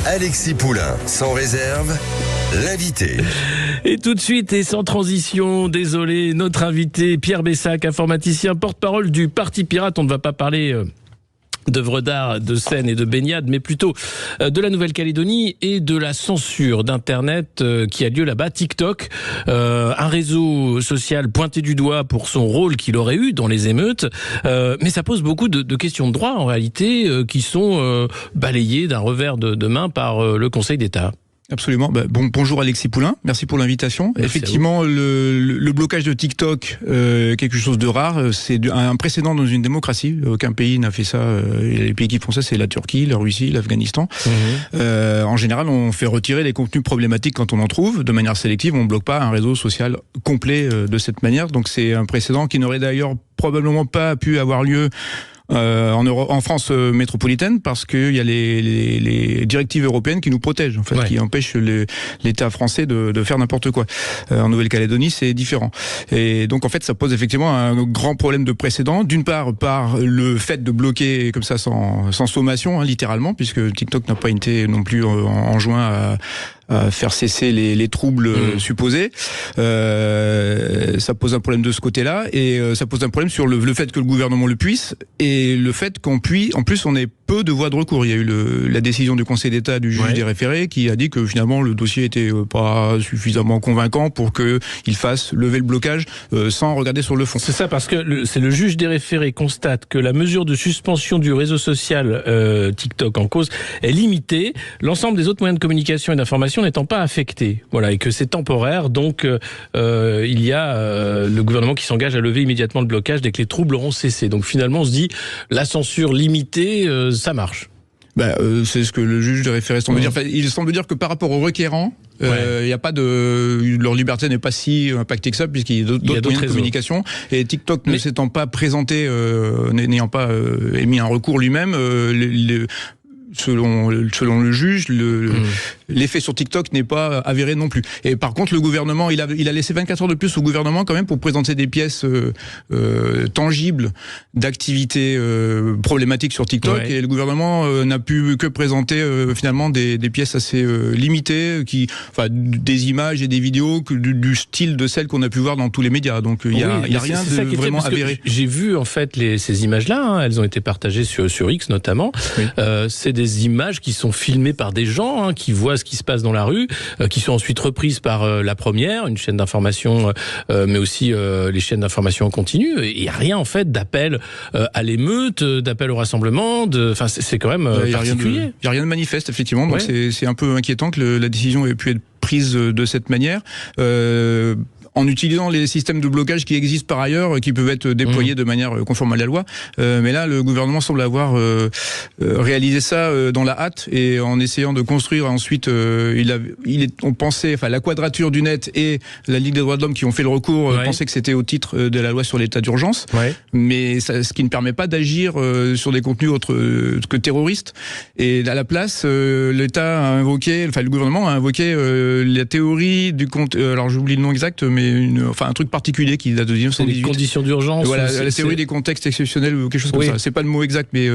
Alexis Poulain, sans réserve, l'invité. Et tout de suite et sans transition, désolé, notre invité Pierre Bessac, informaticien, porte-parole du Parti Pirate. On ne va pas parler d'œuvres d'art, de scènes et de baignade, mais plutôt de la Nouvelle-Calédonie et de la censure d'Internet qui a lieu là-bas. TikTok, un réseau social pointé du doigt pour son rôle qu'il aurait eu dans les émeutes, mais ça pose beaucoup de questions de droit en réalité qui sont balayées d'un revers de main par le Conseil d'État. Absolument. Bonjour Alexis Poulain, merci pour l'invitation. Merci. Effectivement, le blocage de TikTok, quelque chose de rare, c'est un précédent dans une démocratie. Aucun pays n'a fait ça. Les pays qui font ça, c'est la Turquie, la Russie, l'Afghanistan. En général, on fait retirer les contenus problématiques quand on en trouve, de manière sélective. On ne bloque pas un réseau social complet de cette manière. Donc c'est un précédent qui n'aurait d'ailleurs probablement pas pu avoir lieu en France métropolitaine, parce qu'il y a les directives européennes qui nous protègent, en fait, qui empêchent l'État français de faire n'importe quoi. En Nouvelle-Calédonie, c'est différent. Et donc, en fait, ça pose effectivement un grand problème de précédent. D'une part, par le fait de bloquer comme ça sans sommation, littéralement, puisque TikTok n'a pas été non plus enjoint à faire cesser les troubles supposés. Ça pose un problème de ce côté-là, et ça pose un problème sur le fait que le gouvernement le puisse, et le fait en plus, on ait peu de voies de recours. Il y a eu la décision du Conseil d'État du juge des référés qui a dit que finalement le dossier était pas suffisamment convaincant pour qu'il fasse lever le blocage sans regarder sur le fond. C'est ça, parce que c'est le juge des référés constate que la mesure de suspension du réseau social TikTok en cause est limitée, l'ensemble des autres moyens de communication et d'information n'étant pas affectés. Voilà, et que c'est temporaire, donc il y a le gouvernement qui s'engage à lever immédiatement le blocage dès que les troubles auront cessé. Donc finalement, on se dit, la censure limitée, ça marche. C'est ce que le juge de référé semble dire. Enfin, il semble dire que par rapport aux requérants, y a pas leur liberté n'est pas si impactée que ça, puisqu'il y a d'autres moyens de communication. Et TikTok ne s'étant pas présenté, n'ayant pas émis un recours lui-même, selon le juge, l'effet sur TikTok n'est pas avéré non plus. Et par contre, le gouvernement, il a laissé 24 heures de plus au gouvernement quand même pour présenter des pièces tangibles d'activités problématiques sur TikTok. Et le gouvernement n'a pu que présenter finalement des pièces assez limitées, des images et des vidéos du style de celles qu'on a pu voir dans tous les médias. Donc il y a rien de vraiment avéré. J'ai vu en fait ces images-là, elles ont été partagées sur X notamment. C'est des images qui sont filmées par des gens qui voient ce qui se passe dans la rue, qui sont ensuite reprises par La Première, une chaîne d'information, mais aussi les chaînes d'information en continu. Il n'y a rien en fait d'appel à l'émeute, d'appel au rassemblement. C'est quand même particulier. Il n'y a rien de manifeste, effectivement. Donc c'est un peu inquiétant que la décision ait pu être prise de cette manière. En utilisant les systèmes de blocage qui existent par ailleurs, qui peuvent être déployés de manière conforme à la loi. Mais là, le gouvernement semble avoir réalisé ça dans la hâte, et en essayant de construire ensuite, on pensait, la Quadrature du Net et la Ligue des droits de l'homme qui ont fait le recours pensaient que c'était au titre de la loi sur l'état d'urgence. Mais ce qui ne permet pas d'agir sur des contenus autres que terroristes. Et à la place, l'État a invoqué, le gouvernement a invoqué la théorie du compte. Alors j'oublie le nom exact, mais un truc particulier qui date de 1918. Les conditions d'urgence. Voilà, la théorie des contextes exceptionnels ou quelque chose comme ça. C'est pas le mot exact, mais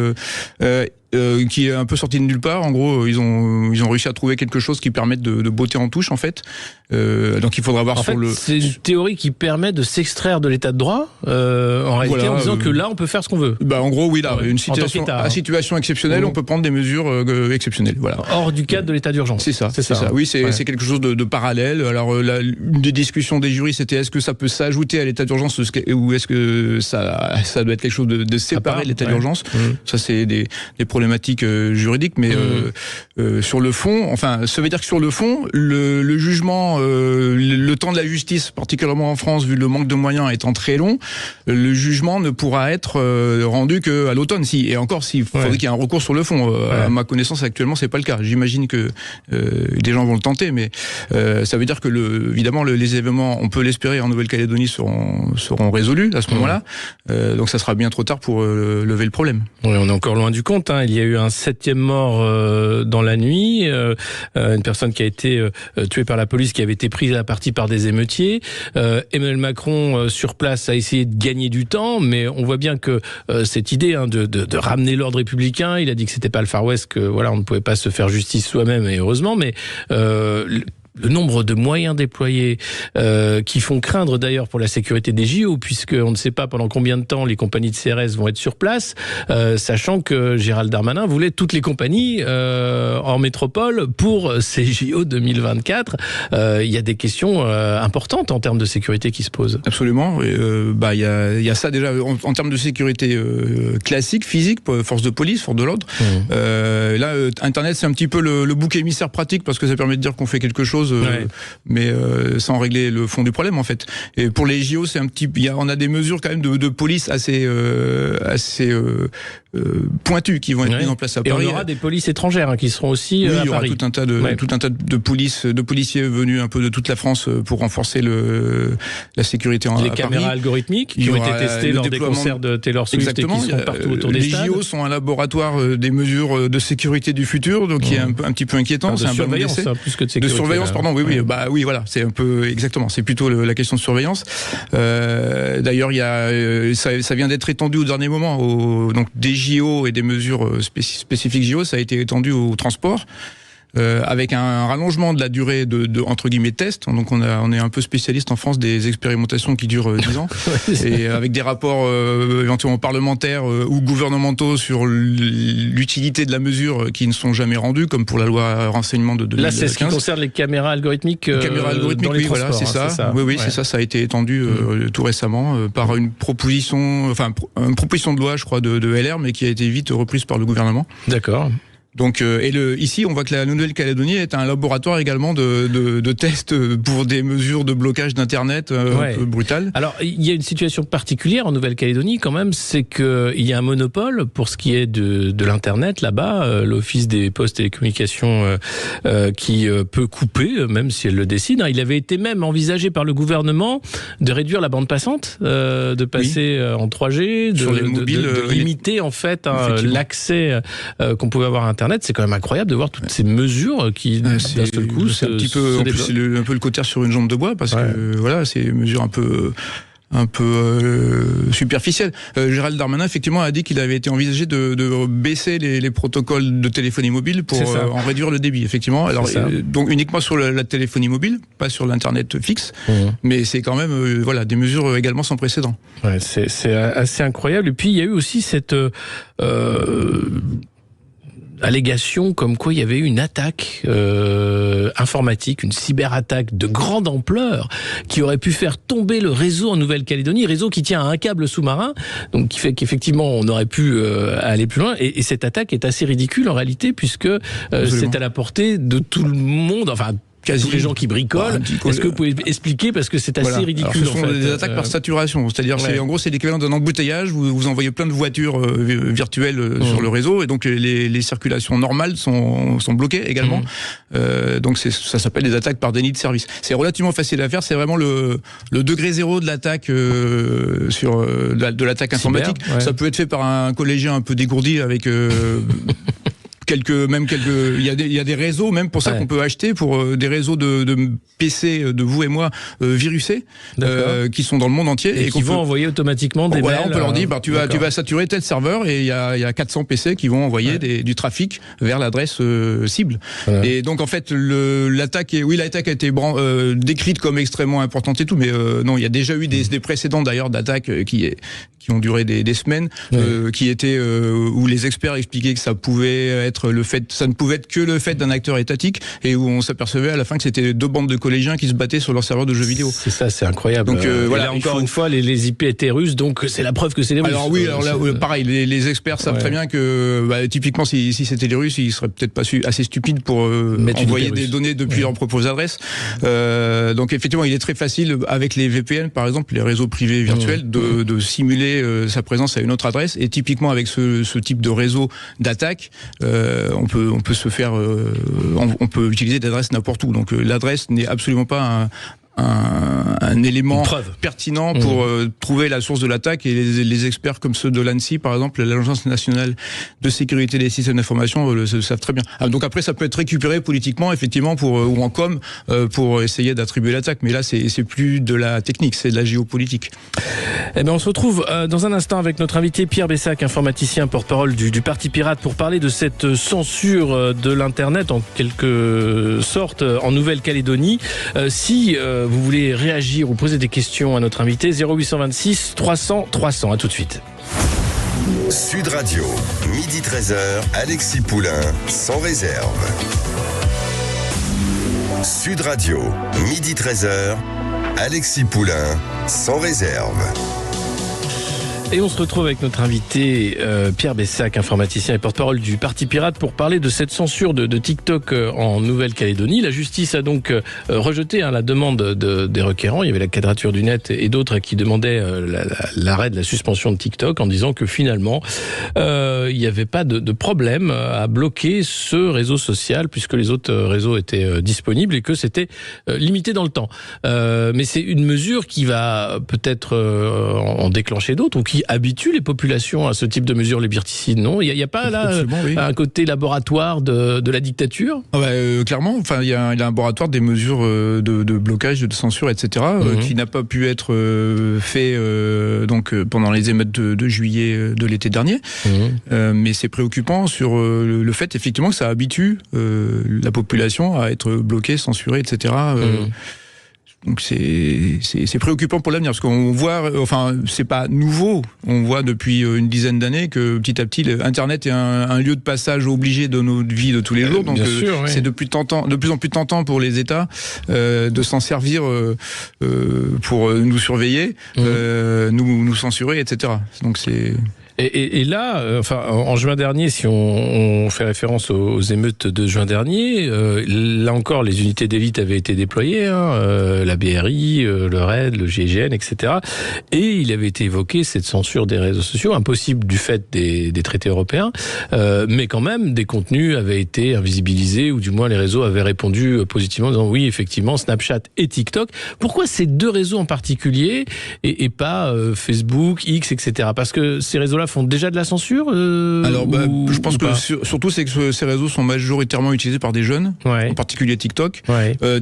qui est un peu sorti de nulle part. En gros, ils ont réussi à trouver quelque chose qui permette de botter en touche, en fait. Donc il faudra voir c'est une théorie qui permet de s'extraire de l'état de droit, en réalité, en disant que là, on peut faire ce qu'on veut. En gros, oui, là, une situation exceptionnelle, on peut prendre des mesures exceptionnelles. Voilà. Hors du cadre de l'état d'urgence. C'est ça. Oui, c'est quelque chose de parallèle. Alors, une des discussions des jurys, c'était est-ce que ça peut s'ajouter à l'état d'urgence, ou est-ce que ça doit être quelque chose de séparé de l'état d'urgence. Ça, c'est des problématiques juridiques, mais sur le fond, ça veut dire que sur le fond, le jugement, le temps de la justice, particulièrement en France, vu le manque de moyens étant très long, le jugement ne pourra être rendu qu'à l'automne. Et encore, s'il faudrait qu'il y ait un recours sur le fond. À ma connaissance, actuellement, c'est pas le cas. J'imagine que des gens vont le tenter, mais ça veut dire que évidemment, les événements, on peut l'espérer, en Nouvelle-Calédonie seront résolus à ce moment-là. Donc ça sera bien trop tard pour lever le problème. On est encore loin du compte. Il y a eu un 7e mort dans la nuit, une personne qui a été tuée par la police, qui avait été prise à partie par des émeutiers. Emmanuel Macron sur place a essayé de gagner du temps, mais on voit bien que cette idée de ramener l'ordre républicain, il a dit que c'était pas le Far West, que voilà, on ne pouvait pas se faire justice soi-même, et heureusement, mais le nombre de moyens déployés qui font craindre d'ailleurs pour la sécurité des JO, puisqu'on ne sait pas pendant combien de temps les compagnies de CRS vont être sur place, sachant que Gérald Darmanin voulait toutes les compagnies en métropole pour ces JO 2024. Il y a des questions importantes en termes de sécurité qui se posent. Absolument. Il y a ça déjà en termes de sécurité classique, physique, force de police, force de l'ordre. Là, Internet, c'est un petit peu le bouc émissaire pratique, parce que ça permet de dire qu'on fait quelque chose, mais sans régler le fond du problème en fait. Et pour les JO, c'est on a des mesures quand même de police assez pointues qui vont être mises en place à Paris. Et on aura des polices étrangères qui seront aussi à Paris. Il y aura tout un tas de policiers venus un peu de toute la France pour renforcer la sécurité à Paris. Les caméras algorithmiques qui ont été testées lors des concerts de Taylor Swift. Exactement. Et qui sont partout autour des stades. Les JO sont un laboratoire des mesures de sécurité du futur, donc qui est un petit peu inquiétant. C'est un surveillance, plus que de sécurité. De surveillance, pardon, oui, voilà, c'est un peu exactement, c'est plutôt la question de surveillance. D'ailleurs, ça vient d'être étendu au dernier moment, donc des JO et des mesures spécifiques JO, ça a été étendu au transport. Avec un rallongement de la durée de entre guillemets tests. Donc on est un peu spécialiste en France des expérimentations qui durent 10 ans et avec des rapports éventuellement parlementaires ou gouvernementaux sur l'utilité de la mesure qui ne sont jamais rendus, comme pour la loi renseignement de 2015. Là, c'est ce qui concerne les caméras algorithmiques. Les caméras algorithmiques, dans les voilà, c'est ça. Oui, c'est ça. Ça a été étendu tout récemment par une proposition de loi, je crois, de LR, mais qui a été vite reprise par le gouvernement. D'accord. Donc, ici, on voit que la Nouvelle-Calédonie est un laboratoire également de tests pour des mesures de blocage d'Internet un peu brutales. Alors, il y a une situation particulière en Nouvelle-Calédonie quand même, c'est qu'il y a un monopole pour ce qui est de l'Internet là-bas, l'Office des postes et télécommunications qui peut couper, même si elle le décide. Il avait été même envisagé par le gouvernement de réduire la bande passante, de passer en 3G, sur les mobiles, de limiter en fait l'accès qu'on pouvait avoir à Internet. C'est quand même incroyable de voir toutes ces mesures qui d'un seul coup c'est un petit peu en plus c'est un peu le cotère sur une jambe de bois, parce que voilà, c'est une mesure un peu superficielle. Gérald Darmanin effectivement a dit qu'il avait été envisagé de baisser les protocoles de téléphonie mobile pour en réduire le débit, effectivement. Alors donc uniquement sur la téléphonie mobile, pas sur l'internet fixe, mais c'est quand même des mesures également sans précédent. Ouais, c'est assez incroyable. Et puis il y a eu aussi cette allégation comme quoi il y avait eu une attaque informatique, une cyberattaque de grande ampleur qui aurait pu faire tomber le réseau en Nouvelle-Calédonie, réseau qui tient à un câble sous-marin, donc qui fait qu'effectivement on aurait pu aller plus loin. Et cette attaque est assez ridicule en réalité, puisque c'est à la portée de tout le monde, enfin tous les gens qui bricolent. Est-ce que vous pouvez expliquer, parce que c'est assez ridicule. Alors, ce sont des attaques par saturation, c'est-à-dire en gros c'est l'équivalent d'un embouteillage. Vous envoyez plein de voitures virtuelles sur le réseau, et donc les circulations normales sont bloquées également. Donc ça s'appelle des attaques par déni de service. C'est relativement facile à faire. C'est vraiment le degré zéro de l'attaque de l'attaque informatique. Ça peut être fait par un collégien un peu dégourdi avec il y a des réseaux même pour ça qu'on peut acheter pour des réseaux de PC de vous et moi virusés qui sont dans le monde entier et qui vont envoyer automatiquement des mails. On peut leur dire tu vas saturer tel serveur, et il y a 400 PC qui vont envoyer du trafic vers l'adresse cible. Et donc en fait l'attaque a été décrite comme extrêmement importante et tout, mais non, il y a déjà eu des précédents d'ailleurs d'attaques qui ont duré des semaines, qui étaient où les experts expliquaient que ça ne pouvait être que le fait d'un acteur étatique, et où on s'apercevait à la fin que c'était deux bandes de collégiens qui se battaient sur leur serveur de jeux vidéo. C'est ça, c'est incroyable. Donc là, encore une fois, les IP étaient russes, donc c'est la preuve que c'est les Russes. Alors oui, pareil, les experts savent très bien que typiquement si c'était les Russes, ils seraient peut-être pas assez stupides pour envoyer des données depuis leurs propres adresses. Donc effectivement, il est très facile avec les VPN, par exemple, les réseaux privés virtuels, de simuler sa présence à une autre adresse. Et typiquement avec ce type de réseau d'attaque, on peut se faire, on peut utiliser des adresses n'importe où. Donc l'adresse n'est absolument pas un élément pertinent pour trouver la source de l'attaque, et les experts comme ceux de l'ANSSI, par exemple, l'Agence nationale de sécurité des systèmes d'information, le savent très bien. Donc après, ça peut être récupéré politiquement, effectivement, ou en com, pour essayer d'attribuer l'attaque. Mais là, c'est plus de la technique, c'est de la géopolitique. Eh bien, on se retrouve dans un instant avec notre invité Pierre Bessac, informaticien, porte-parole du Parti Pirate, pour parler de cette censure de l'Internet, en quelque sorte, en Nouvelle-Calédonie. Si vous voulez réagir ou poser des questions à notre invité, 0826 300 300. À tout de suite. Sud Radio, midi 13h, Alexis Poulain, sans réserve. Sud Radio, midi 13h, Alexis Poulain, sans réserve. Et on se retrouve avec notre invité Pierre Bessac, informaticien et porte-parole du Parti Pirate, pour parler de cette censure de TikTok en Nouvelle-Calédonie. La justice a donc rejeté la demande des requérants. Il y avait la Quadrature du Net et d'autres qui demandaient l'arrêt de la suspension de TikTok, en disant que finalement il n'y avait pas de problème à bloquer ce réseau social, puisque les autres réseaux étaient disponibles et que c'était limité dans le temps. Mais c'est une mesure qui va peut-être en déclencher d'autres, ou qui habitue les populations à ce type de mesures liberticides, non ? Il n'y a pas là un côté laboratoire de la dictature ? Clairement, enfin, il y a un laboratoire des mesures de blocage, de censure, etc., qui n'a pas pu être fait pendant les émeutes de juillet de l'été dernier. Mais c'est préoccupant sur le fait, effectivement, que ça habitue la population à être bloquée, censurée, etc. Donc c'est préoccupant pour l'avenir, parce qu'on voit, enfin c'est pas nouveau, on voit depuis une dizaine d'années que petit à petit Internet est un lieu de passage obligé de notre vie de tous les jours. Donc c'est de plus en plus tentant pour les États de s'en servir pour nous surveiller, nous censurer, etc. Donc c'est... Et là, en juin dernier, si on fait référence aux émeutes de juin dernier, là encore, les unités d'élite avaient été déployées, la BRI, le RAID, le GIGN, etc. Et il avait été évoqué cette censure des réseaux sociaux, impossible du fait des traités européens, mais quand même, des contenus avaient été invisibilisés, ou du moins les réseaux avaient répondu positivement, en disant oui, effectivement, Snapchat et TikTok. Pourquoi ces deux réseaux en particulier, et pas Facebook, X, etc. Parce que ces réseaux-là font déjà de la censure Alors, je pense que surtout, c'est que ces réseaux sont majoritairement utilisés par des jeunes, en particulier TikTok.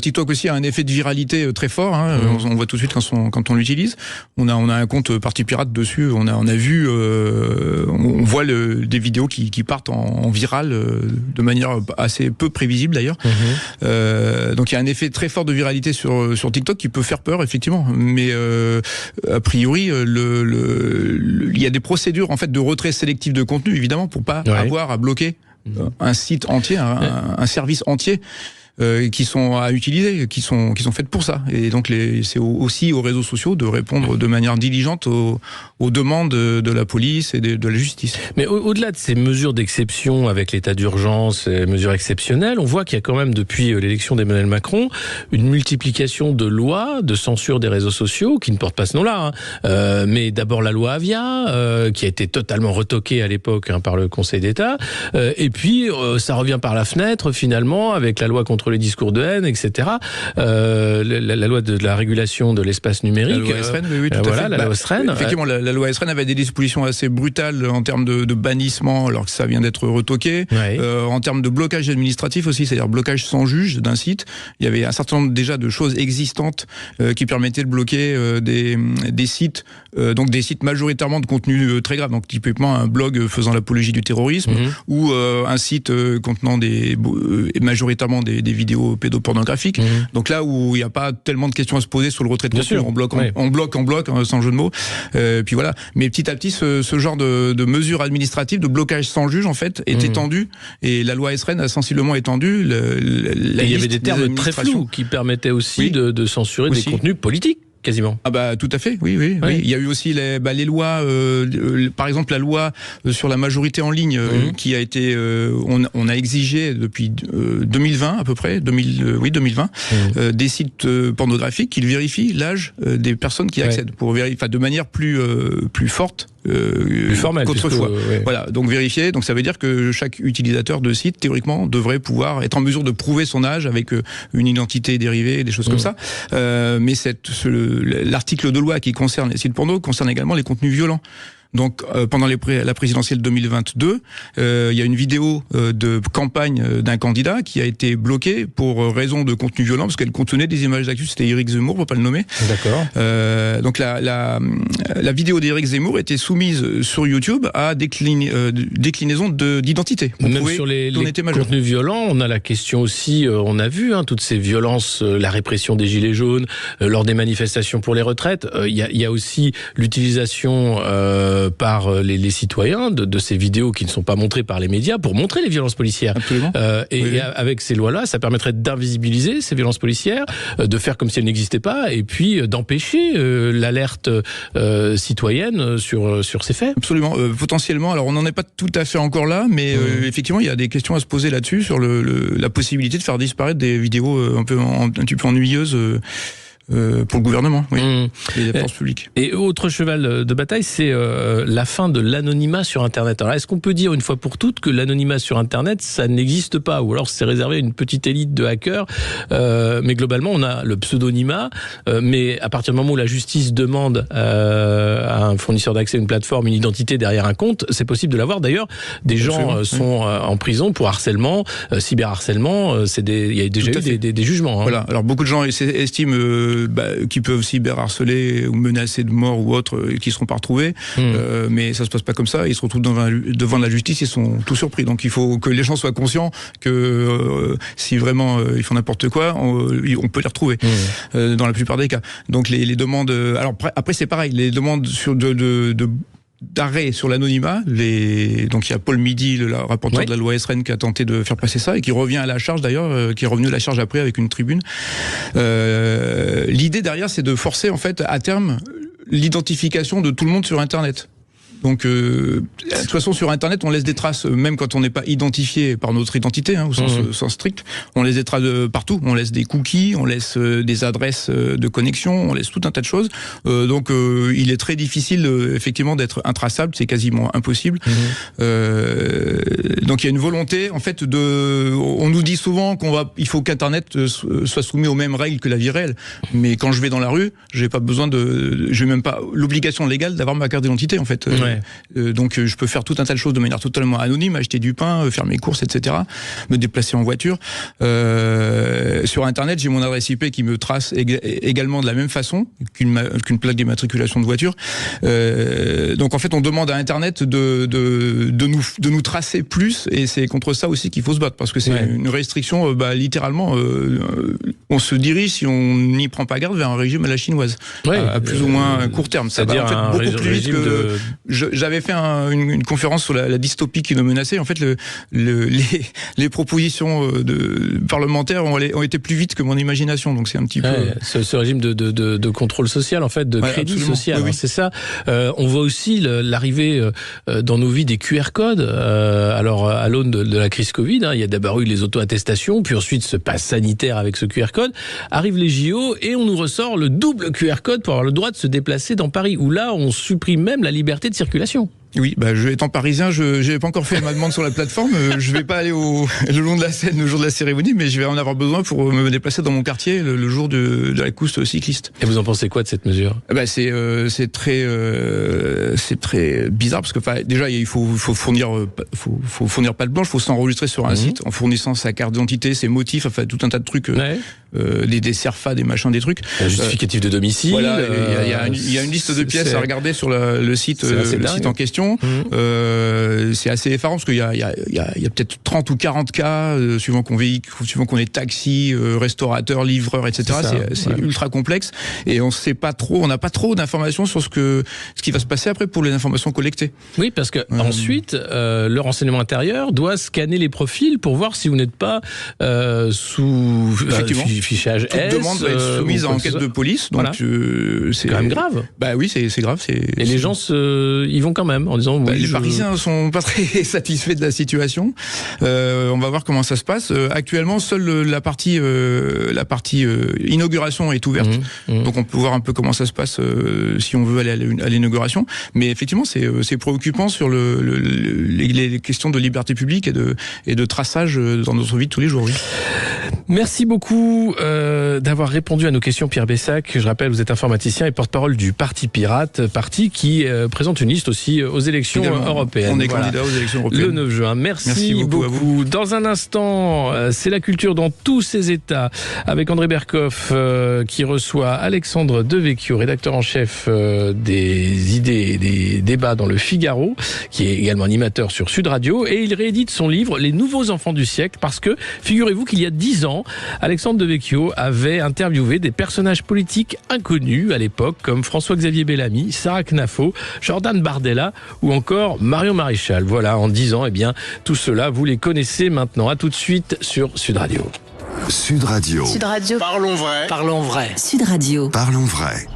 TikTok aussi a un effet de viralité très fort. On voit tout de suite quand on l'utilise. On a un compte Parti Pirate dessus. On a vu, on voit des vidéos qui partent en viral de manière assez peu prévisible d'ailleurs. Donc il y a un effet très fort de viralité sur TikTok qui peut faire peur, effectivement. Mais a priori, il y a des procédures en fait de retrait sélectif de contenu, évidemment, pour pas avoir à bloquer un site entier, un service entier. Qui sont à utiliser, qui sont faites pour ça. Et donc c'est aussi aux réseaux sociaux de répondre de manière diligente aux demandes de la police et de la justice. Mais au-delà de ces mesures d'exception avec l'état d'urgence, mesures exceptionnelles, on voit qu'il y a quand même depuis l'élection d'Emmanuel Macron une multiplication de lois de censure des réseaux sociaux qui ne portent pas ce nom-là. Mais d'abord la loi Avia, qui a été totalement retoquée à l'époque par le Conseil d'État. Et puis ça revient par la fenêtre finalement avec la loi contre les discours de haine, etc. La loi de la régulation de l'espace numérique. La loi SRN, oui, tout à fait. La loi SRN. Effectivement, la loi SRN avait des dispositions assez brutales en termes de bannissement, alors que ça vient d'être retoqué. En termes de blocage administratif aussi, c'est-à-dire blocage sans juge d'un site. Il y avait un certain nombre déjà de choses existantes qui permettaient de bloquer des sites, donc des sites majoritairement de contenu très grave. Donc typiquement un blog faisant l'apologie du terrorisme ou un site contenant majoritairement des vidéos pédopornographiques. Donc là où il n'y a pas tellement de questions à se poser sur le retrait de contenu, on bloque, sans jeu de mots. Puis voilà. Mais petit à petit, ce genre de mesures administratives, de blocage sans juge, en fait, est étendu. Et la loi SRN a sensiblement étendu il y avait des termes très flous qui permettaient aussi de censurer des contenus politiques. Quasiment. Tout à fait, oui. Il y a eu aussi les lois, par exemple la loi sur la majorité en ligne qui a été, on a exigé depuis 2020 à peu près, 2020, des sites pornographiques qu'ils vérifient l'âge des personnes qui accèdent pour vérifier, de manière plus forte plus formel, qu'autrefois. Ouais. Voilà, donc vérifié. Donc ça veut dire que chaque utilisateur de site, théoriquement, devrait pouvoir être en mesure de prouver son âge avec une identité dérivée, des choses comme ça. Mais l'article de loi qui concerne les sites porno concerne également les contenus violents. Donc pendant la présidentielle 2022, il y a une vidéo de campagne d'un candidat qui a été bloquée pour raison de contenu violent parce qu'elle contenait des images d'actu. C'était Éric Zemmour, pour pas le nommer. D'accord. Donc la vidéo d'Éric Zemmour était soumise sur YouTube à déclinaison d'identité. Même sur les contenus violents, on a la question aussi, on a vu toutes ces violences, la répression des gilets jaunes, lors des manifestations pour les retraites. Il y a aussi l'utilisation par les citoyens de ces vidéos qui ne sont pas montrées par les médias pour montrer les violences policières. Absolument. Et avec ces lois-là, ça permettrait d'invisibiliser ces violences policières, de faire comme si elles n'existaient pas, et puis d'empêcher l'alerte citoyenne sur ces faits. Absolument. Potentiellement, alors on n'en est pas tout à fait encore là, mais effectivement, il y a des questions à se poser là-dessus, sur la possibilité de faire disparaître des vidéos un petit peu ennuyeuses pour le gouvernement, et les forces publiques. Et autre cheval de bataille, c'est la fin de l'anonymat sur Internet. Alors, est-ce qu'on peut dire une fois pour toutes que l'anonymat sur Internet, ça n'existe pas, ou alors c'est réservé à une petite élite de hackers, mais globalement, on a le pseudonymat, mais à partir du moment où la justice demande à un fournisseur d'accès à une plateforme une identité derrière un compte, c'est possible de l'avoir. D'ailleurs, des gens sont en prison pour harcèlement, cyberharcèlement, il y a déjà eu des jugements. Voilà. Alors, beaucoup de gens estiment qui peuvent cyberharceler ou menacer de mort ou autre, qui seront pas retrouvés, mais ça se passe pas comme ça. Ils se retrouvent devant la justice, ils sont tout surpris. Donc il faut que les gens soient conscients que si vraiment ils font n'importe quoi, on peut les retrouver dans la plupart des cas. Donc les demandes. Alors après c'est pareil, les demandes d'arrêt sur l'anonymat. Donc il y a Paul Midi, le rapporteur de la loi SRN, qui a tenté de faire passer ça et qui revient à la charge d'ailleurs, qui est revenu à la charge après avec une tribune. L'idée derrière, c'est de forcer en fait à terme l'identification de tout le monde sur Internet. Donc, de toute façon, sur Internet, on laisse des traces, même quand on n'est pas identifié par notre identité, au sens strict. On laisse des traces partout. On laisse des cookies, on laisse des adresses de connexion, on laisse tout un tas de choses. Donc, il est très difficile, effectivement, d'être intraçable. C'est quasiment impossible. Donc, il y a une volonté, en fait, on nous dit souvent il faut qu'Internet soit soumis aux mêmes règles que la vie réelle. Mais quand je vais dans la rue, j'ai pas besoin j'ai même pas l'obligation légale d'avoir ma carte d'identité, en fait. Donc je peux faire tout un tas de choses de manière totalement anonyme, acheter du pain, faire mes courses, etc., me déplacer en voiture. Sur Internet, j'ai mon adresse IP qui me trace également de la même façon qu'une plaque d'immatriculation de voiture. Donc en fait, on demande à Internet de nous tracer plus, et c'est contre ça aussi qu'il faut se battre, parce que c'est une restriction, littéralement, on se dirige, si on n'y prend pas garde, vers un régime à la chinoise, à plus ou moins court terme. Ça va en fait beaucoup plus vite que... J'avais fait une conférence sur la dystopie qui nous menaçait. En fait, les propositions parlementaires ont été plus vite que mon imagination. Donc c'est un petit peu... Ce régime de contrôle social, en fait, de crédit social. C'est ça. On voit aussi l'arrivée dans nos vies des QR codes. Alors, à l'aune de la crise Covid, il y a d'abord eu les auto-attestations, puis ensuite ce pass sanitaire avec ce QR code. Arrivent les JO et on nous ressort le double QR code pour avoir le droit de se déplacer dans Paris, où là, on supprime même la liberté de circulation. Oui, étant parisien, je n'ai pas encore fait ma demande sur la plateforme. Je vais pas aller le long de la Seine le jour de la cérémonie, mais je vais en avoir besoin pour me déplacer dans mon quartier le jour de la course cycliste. Et vous en pensez quoi de cette mesure ? C'est très bizarre, parce que déjà il faut fournir patte blanche, il faut s'enregistrer sur un site en fournissant sa carte d'identité, ses motifs, enfin tout un tas de trucs, des CERFA, des machins, des trucs. Un justificatif de domicile. Voilà, il y a une liste de pièces à regarder sur le site en question. C'est assez effarant, parce qu'il y a peut-être 30 ou 40 cas, suivant qu'on est taxi, restaurateur, livreur, etc. C'est ultra complexe, et on n'a pas trop d'informations sur ce qui va se passer après pour les informations collectées. Oui, parce que ensuite, le renseignement intérieur doit scanner les profils pour voir si vous n'êtes pas sous fichage S. Toute demande va être soumise à enquête de police, donc c'est quand même grave. Oui, c'est grave. Et les gens y vont quand même. en disant oui, les Parisiens sont pas très satisfaits de la situation. On va voir comment ça se passe. Actuellement, seule la partie inauguration est ouverte, donc on peut voir un peu comment ça se passe si on veut aller à l'inauguration. Mais effectivement, c'est préoccupant sur les questions de liberté publique et de traçage dans notre vie de tous les jours. Oui. Merci beaucoup d'avoir répondu à nos questions, Pierre Bessac. Je rappelle, vous êtes informaticien et porte-parole du Parti Pirate, parti qui présente une liste aussi aux élections européennes. On est candidat aux élections européennes. Le 9 juin. Merci beaucoup. À vous. Dans un instant, c'est la culture dans tous ses états avec André Berkoff qui reçoit Alexandre Devecchio, rédacteur en chef des idées et des débats dans le Figaro, qui est également animateur sur Sud Radio, et il réédite son livre Les nouveaux enfants du siècle, parce que figurez-vous qu'il y a 10 ans, Alexandre Devecchio avait interviewé des personnages politiques inconnus à l'époque, comme François-Xavier Bellamy, Sarah Knafo, Jordan Bardella ou encore Marion Maréchal. Voilà, en 10 ans, eh bien, tout cela, vous les connaissez maintenant. À tout de suite sur Sud Radio. Sud Radio. Sud Radio. Parlons vrai. Parlons vrai. Sud Radio. Parlons vrai.